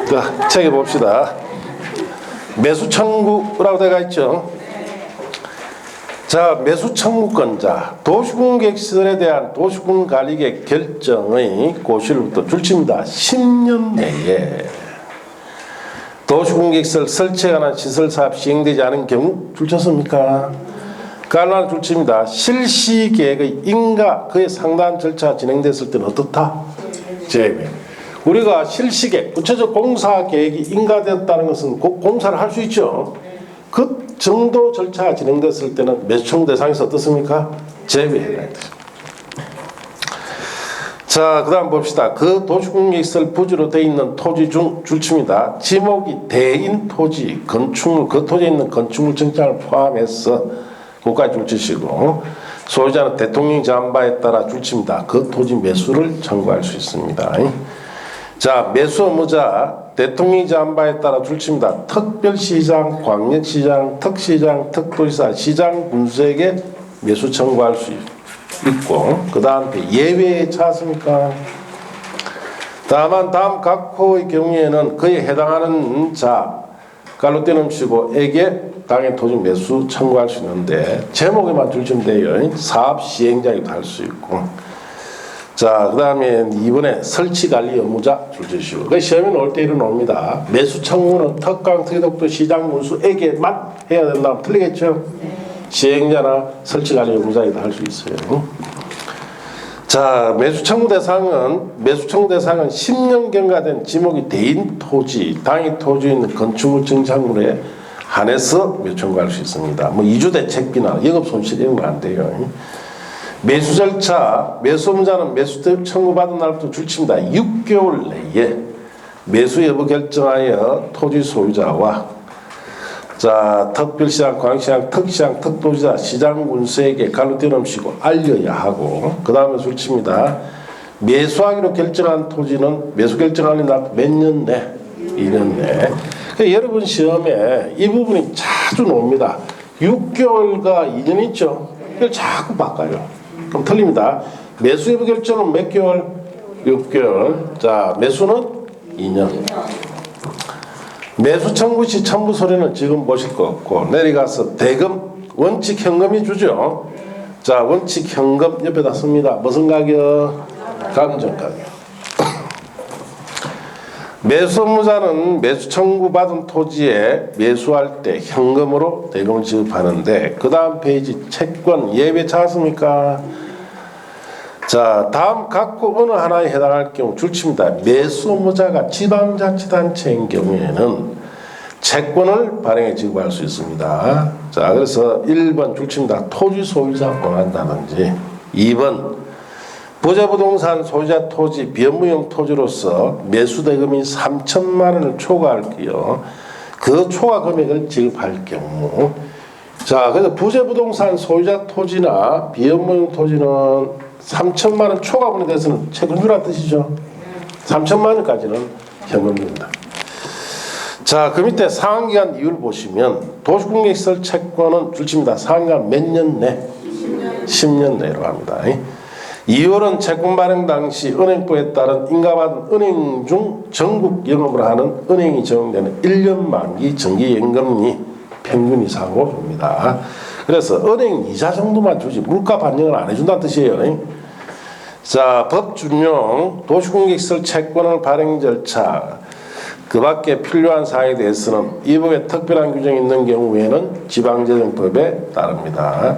자, 책에 봅시다. 매수 청구라고 되어 있죠. 자, 매수 청구권자, 도시군계획시설에 대한 도시군관리계획 결정의 고시로부터 줄칩니다. 10년 내에 도시군계획시설 설치에 관한 시설사업 시행되지 않은 경우 줄쳤습니까? 간략하게 줄칩니다. 실시계획의 인가, 그의 상당 절차가 진행됐을 때는 어떻다? 제외. 우리가 실시계획, 구체적 공사계획이 인가되었다는 것은 곧 공사를 할 수 있죠. 그 정도 절차가 진행됐을 때는 매수 청구 대상에서 어떻습니까? 제외해라. 자, 그 다음 봅시다. 그 도시공개시설 부지로 되어 있는 토지 중 줄칩니다. 지목이 대인 토지, 건축물, 그 토지에 있는 건축물 정장을 포함해서 그까지 줄치시고, 소유자는 대통령 제안바에 따라 줄칩니다. 그 토지 매수를 청구할 수 있습니다. 자, 매수 의무자, 대통령 제안바에 따라 줄칩니다. 특별시장, 광역시장, 특시장, 특도지사, 시장, 군수에게 매수 청구할 수 있고, 그 다음 예외에 차습니까? 다만 다음 각 호의 경우에는 그에 해당하는 자, 깔로 떼넘치고에게 당의 토지 매수 청구할 수 있는데, 제목에만 줄치면 돼요. 사업 시행자에도 할 수 있고. 자, 그 다음에 이번에 설치관리 의무자 줄치시고. 그 시험에 나올 때 이런 옵니다. 매수 청구는 특강, 특이독도, 시장, 군수에게만 해야 된다면 틀리겠죠? 시행자나 설치관리 의무자에도 할 수 있어요. 자, 매수 청구 대상은 10년 경과된 지목이 대인 토지, 당의 토지에 있는 건축물 정착물에 한해서 매수 청구할 수 있습니다. 뭐 이주 대책비나 영업 손실 이런 거 안 돼요. 매수 절차, 매수 의무자는 매수 청구받은 날부터 줄칩니다. 6개월 내에 매수 여부 결정하여 토지 소유자와, 자, 특별시장, 광역시장, 특시장, 특도지사, 시장, 군수에게 갈로 떼넘치고 알려야 하고, 그 다음에 줄칩니다. 매수하기로 결정한 토지는 매수 결정하는 날 몇 년 내? 2년 내. 그러니까 여러분 시험에 이 부분이 자주 나옵니다. 6개월과 2년 있죠? 이걸 자꾸 바꿔요. 그럼 틀립니다. 매수 여부 결정은 몇 개월? 6개월. 자, 매수는 2년. 매수 청구 시 첨부 서류는 지금 보실 거 없고, 내려가서 대금, 원칙 현금이 주죠. 자, 원칙 현금 옆에다 씁니다. 무슨 가격? 감정 가격. 매수 의무자는 매수 청구받은 토지에 매수할 때 현금으로 대금을 지급하는데, 그 다음 페이지 채권 예외 찾았습니까? 자, 다음 각호 어느 하나에 해당할 경우 줄칩니다. 매수 의무자가 지방자치단체인 경우에는 채권을 발행해 지급할 수 있습니다. 자, 그래서 1번 줄칩니다. 토지 소유자 권한다든지, 2번 부재부동산 소유자 토지 비업무용 토지로서 매수 대금이 3천만 원을 초과할게요. 그 초과 금액을 지급할 경우, 자, 그래서 부재부동산 소유자 토지나 비업무용 토지는 3천만 원 초과분에 대해서는 채권 주라 뜻이죠. 3천만 원까지는 현금입니다. 자, 그 밑에 상환기간 이유를 보시면 도시공개시설 채권은 줄칩니다. 상환기간 몇 년 내? 10년 내로 합니다. 이율은 채권 발행 당시 은행법에 따른 인가받은 은행 중 전국 영업을 하는 은행이 적용되는 1년 만기 정기연금리 평균 이상으로 줍니다. 그래서 은행 이자 정도만 주지 물가 반영을 안 해준다는 뜻이에요. 자, 법준용 도시공개시설 채권을 발행 절차 그 밖에 필요한 사항에 대해서는 이 법에 특별한 규정이 있는 경우에는 지방재정법에 따릅니다.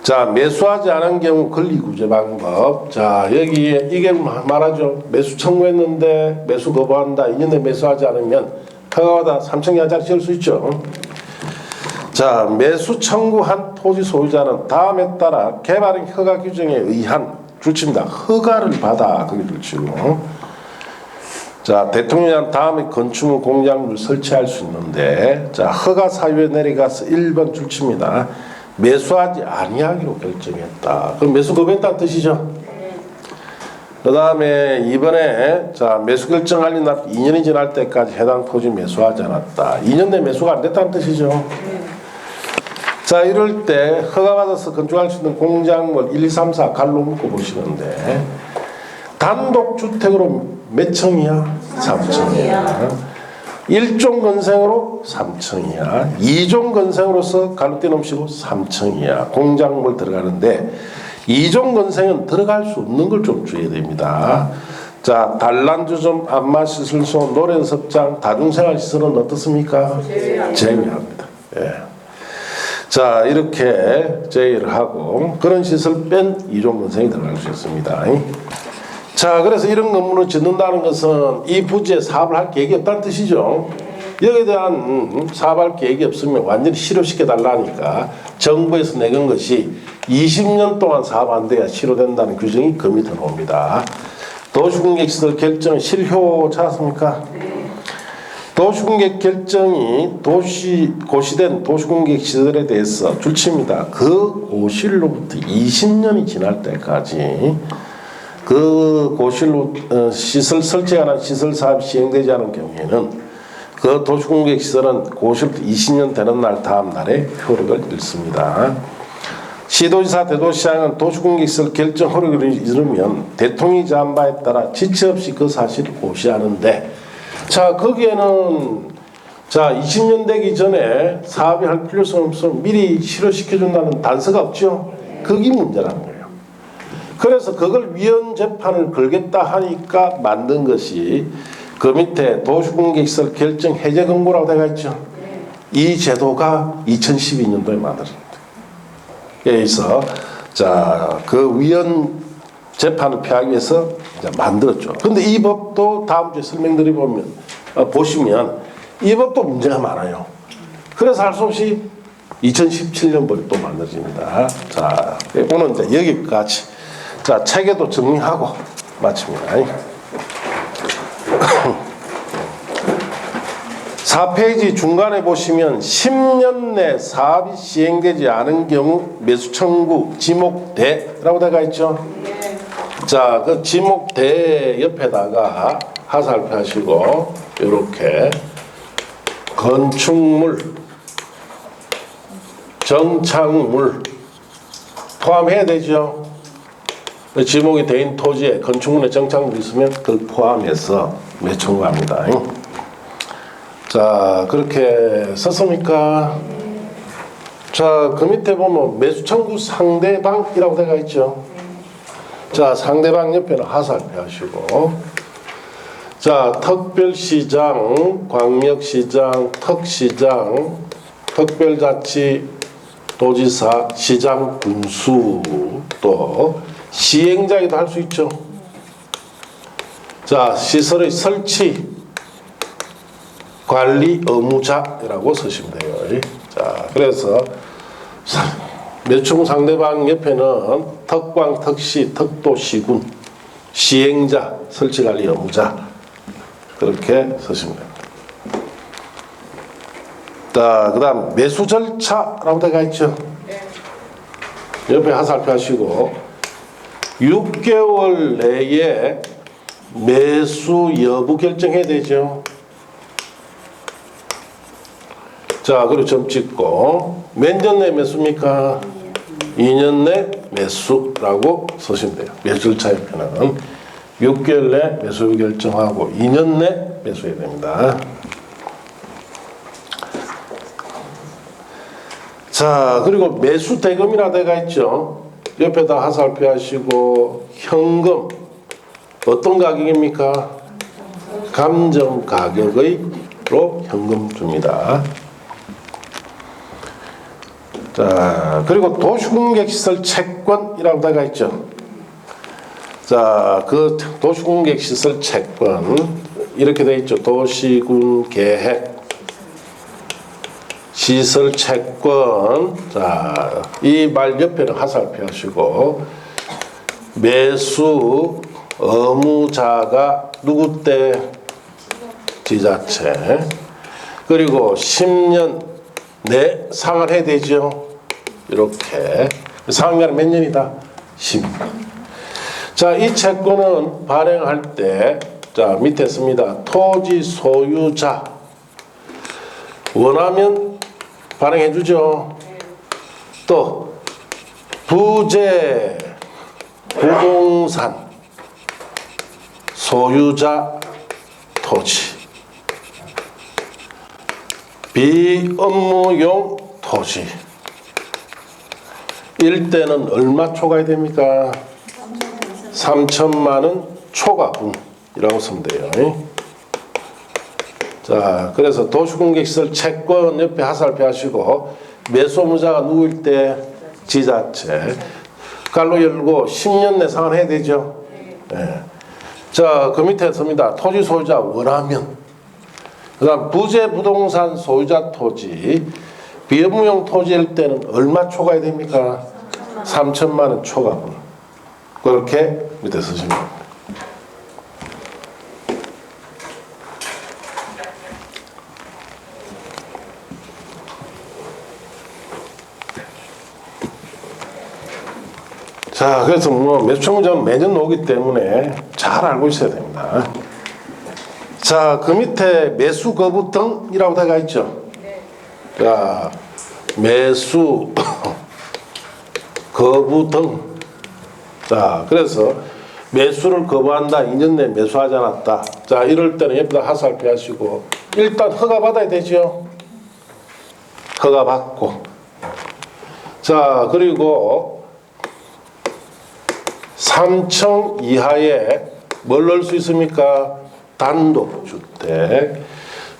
자, 매수하지 않은 경우 권리구제 방법. 자, 여기에 이게 말하죠. 매수 청구했는데 매수 거부한다. 2년 내에 매수하지 않으면 허가받아 3천 이하짜리 지을 수 있죠. 자, 매수 청구한 토지 소유자는 다음에 따라 개발행 허가 규정에 의한 줄칩니다. 허가를 받아 그게 줄치고. 자, 대통령은 다음에 건축물 공작물을 설치할 수 있는데, 자, 허가 사유에 내려가서 1번 줄칩니다. 매수하지 아니하기로 결정했다. 그럼 매수 거부했다는 뜻이죠. 그 다음에 이번에 자, 매수 결정할 날 2년이 지날 때까지 해당 토지 매수하지 않았다. 2년 내 매수가 안 됐다는 뜻이죠. 자, 이럴 때 허가받아서 건축할 수 있는 공작물 1, 2, 3, 4 갈로 묶어 보시는데 단독주택으로 몇 층이야? 3층이야. 1종 건생으로 3층이야. 2종 건생으로서 갈로 떼놓으시고 3층이야. 공작물 들어가는데 2종 건생은 들어갈 수 없는 걸 좀 주의해야 됩니다. 자, 단란주점, 안마시설소, 노련석장, 다중생활시설은 어떻습니까? 제외합니다. 예. 자, 이렇게 제외를 하고 그런 시설 뺀 2종 건생이 들어갈 수 있습니다. 자, 그래서 이런 건물을 짓는다는 것은 이 부지에 사업을 할 계획이 없다는 뜻이죠. 여기에 대한 사업할 계획이 없으면 완전히 실효시켜 달라니까 정부에서 내건 것이 20년 동안 사업 안 돼야 실효된다는 규정이 그 밑에 나옵니다. 도시공개시설 결정 실효 찾았습니까? 도시공개 결정이 고시된 도시공개시설에 대해서 줄칩니다. 그 고시로부터 20년이 지날 때까지 그 고실로 시설 설치에 관한 시설 사업이 시행되지 않은 경우에는 그 도시공개시설은 고실부터 20년 되는 날 다음 날에 효력을 잃습니다. 시도지사 대도시장은 도시공개시설 결정 효력을 잃으면 대통령이 정한 바에 따라 지체 없이 그 사실을 고시하는데, 자, 거기에는 자 20년 되기 전에 사업이 할 필요성 없으면 미리 실효시켜준다는 단서가 없죠. 그게 문제라는 거예요. 그래서 그걸 위헌 재판을 걸겠다 하니까 만든 것이 그 밑에 도시공개시설 결정 해제 권고라고 되어 있죠. 이 제도가 2012년도에 만들어집니다. 여기서 자, 그 위헌 재판을 피하기 위해서 이제 만들었죠. 그런데 이 법도 다음 주에 설명드리 보시면 이 법도 문제가 많아요. 그래서 할 수 없이 2017년 법이 또 만들어집니다. 자, 오늘 이제 여기까지. 자, 체계도 정리하고 마칩니다. 4페이지 중간에 보시면 10년 내 사업이 시행되지 않은 경우 매수 청구 지목대라고 되어 있죠. 자, 그 지목대 옆에다가 하살표 하시고 이렇게 건축물, 정착물 포함해야 되죠. 지목이 대인 토지에 건축물에 정착물이 있으면 그걸 포함해서 매수 청구합니다. 자, 그렇게 썼습니까? 자, 그 밑에 보면 매수 청구 상대방이라고 되어 있죠. 자, 상대방 옆에는 하살표 하시고, 자, 특별시장, 광역시장, 특시장, 특별자치, 도지사, 시장, 군수, 또 시행자기도 할 수 있죠. 자, 시설의 설치, 관리 의무자라고 쓰시면 돼요. 자, 그래서 매수청구 상대방 옆에는 특광, 특시, 특도, 시군, 시행자, 설치관리 의무자 그렇게 쓰시면 됩니다. 자, 그 다음 매수 절차라고 되어 있죠. 옆에 하살표 하시고 6개월 내에 매수 여부 결정해야 되죠. 자, 그리고 점 찍고 몇 년 내 매수입니까? 2년 내 매수라고 쓰시면 돼요. 매수 절차 옆에는 6개월 내 매수 결정하고 2년 내 매수해야 됩니다. 자, 그리고 매수 대금이라 되어 있죠. 옆에다 하살표 하시고 현금 어떤 가격입니까? 감정 가격의로 현금 줍니다. 자, 그리고 도시공객시설 채권이라고 되어 있죠. 자, 그 도시공객시설 채권 이렇게 되어 있죠. 도시군계획 시설 채권. 자, 이 말 옆에는 하살표 하시고 매수 의무자가 누구 때? 지자체. 그리고 10년 내 상환해야 되죠. 이렇게 상환기간은 몇 년이다? 10년. 자, 이 채권은 발행할 때, 자, 밑에 씁니다. 토지 소유자 원하면 발행해 주죠. 또 부재 부동산 소유자 토지 비업무용 토지 일대는 얼마 초과해야 됩니까? 3천만 원 초과분이라고 쓰면 돼요. 자, 그래서 도시공객시설 채권 옆에 하살표 하시고 매수의무자가 누구일 때? 지자체. 갈로 열고 10년 내 상환해야 되죠. 네. 자, 그 밑에 씁니다. 토지 소유자 원하면. 그 다음 부재 부동산 소유자 토지 비업무용 토지일 때는 얼마 초과해야 됩니까? 3천만 원 초과분. 그렇게 밑에 쓰시면 됩니다. 자, 그래서 뭐 매수청구자는 매년 오기 때문에 잘 알고 있어야 됩니다. 자, 그 밑에 매수 거부 등이라고 되어 있죠. 자, 매수 거부 등. 자, 그래서 매수를 거부한다. 2년 내에 매수하지 않았다. 자, 이럴 때는 옆에다 하살표 하시고 일단 허가 받아야 되죠. 허가 받고. 자, 그리고 3층 이하에 뭘 넣을 수 있습니까? 단독주택.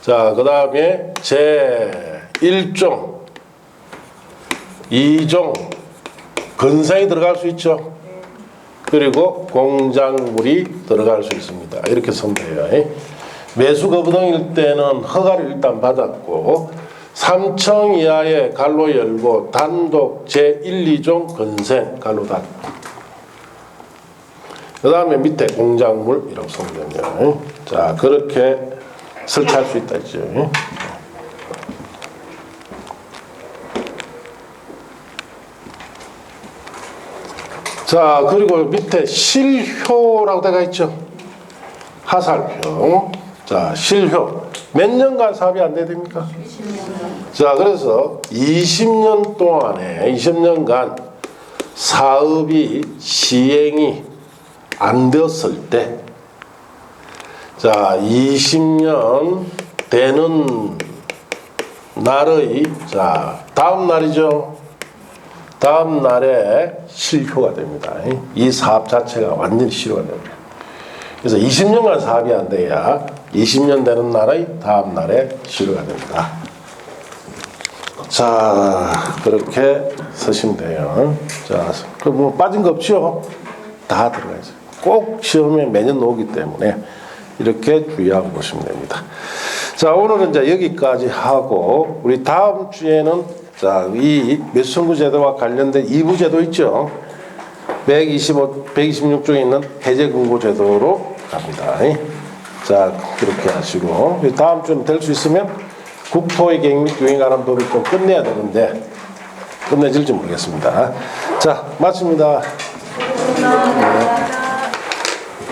자, 그 다음에 제1종, 2종 건설이 들어갈 수 있죠. 그리고 공작물이 들어갈 수 있습니다. 이렇게 쓰면 돼요. 매수 거부 등일 때는 허가를 일단 받았고 3층 이하에 갈로 열고 단독 제1, 2종 건설 갈로 닫고 그 다음에 밑에 공작물이라고 쓰면 됩니다. 자, 그렇게 설치할 수 있다 했죠. 자, 그리고 밑에 실효라고 되어 있죠. 하살표. 자, 실효. 몇 년간 사업이 안 돼야 됩니까? 20년. 자, 그래서 20년 동안에 20년간 사업이 시행이 안 되었을 때, 자, 20년 되는 날의, 자, 다음 날이죠. 다음 날에 실효가 됩니다. 이 사업 자체가 완전히 실효가 됩니다. 그래서 20년간 사업이 안 돼야 20년 되는 날의 다음 날에 실효가 됩니다. 자, 그렇게 쓰시면 돼요. 자, 그 뭐 빠진 거 없죠? 다 들어가 있어요. 꼭 시험에 매년 오기 때문에 이렇게 주의하고 보시면 됩니다. 자, 오늘은 이제 여기까지 하고 우리 다음 주에는 자, 이 매수청구 제도와 관련된 2부 제도 있죠. 126조에 있는 해제 공고 제도로 갑니다. 자, 그렇게 하시고 다음 주는 될 수 있으면 국토의 계획 및 유행 관한 법을 좀 끝내야 되는데 끝내질지 모르겠습니다. 자, 마칩니다. 네.